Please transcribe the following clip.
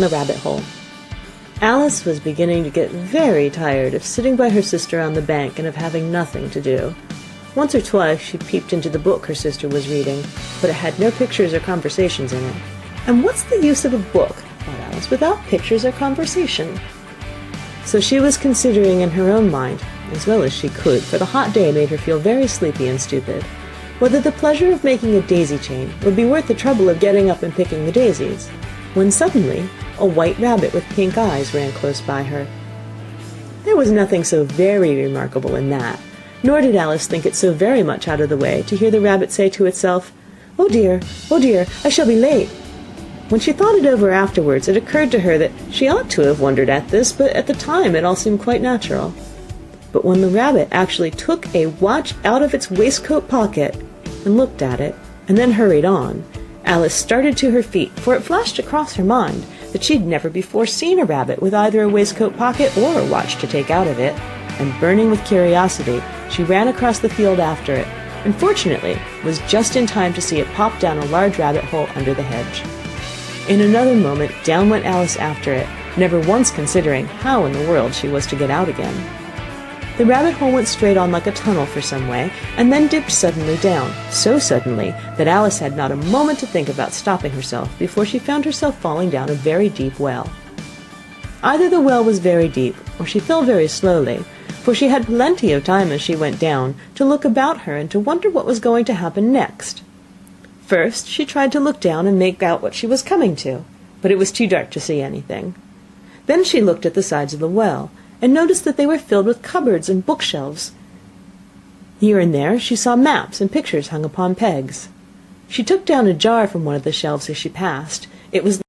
the rabbit hole. Alice was beginning to get very tired of sitting by her sister on the bank and of having nothing to do. Once or twice she peeped into the book her sister was reading, but it had no pictures or conversations in it. And what's the use of a book, thought Alice, without pictures or conversation? So she was considering in her own mind, as well as she could, for the hot day made her feel very sleepy and stupid, whether the pleasure of making a daisy chain would be worth the trouble of getting up and picking the daisies, when suddenly a white rabbit with pink eyes ran close by her. There was nothing so very remarkable in that, nor did Alice think it so very much out of the way to hear the rabbit say to itself, oh dear, I shall be late." When she thought it over afterwards, it occurred to her that she ought to have wondered at this, but at the time it all seemed quite natural. But when the rabbit actually took a watch out of its waistcoat pocket and looked at it, and then hurried on, Alice started to her feet, for it flashed across her mind that she'd never before seen a rabbit with either a waistcoat pocket or a watch to take out of it, and burning with curiosity, she ran across the field after it, and fortunately was just in time to see it pop down a large rabbit hole under the hedge. In another moment down went Alice after it, never once considering how in the world she was to get out again. The rabbit hole went straight on like a tunnel for some way, and then dipped suddenly down, so suddenly that Alice had not a moment to think about stopping herself before she found herself falling down a very deep well. Either the well was very deep, or she fell very slowly, for she had plenty of time as she went down to look about her and to wonder what was going to happen next. First she tried to look down and make out what she was coming to, but it was too dark to see anything. Then she looked at the sides of the well, and noticed that they were filled with cupboards and bookshelves. Here and there she saw maps and pictures hung upon pegs. She took down a jar from one of the shelves as she passed. It was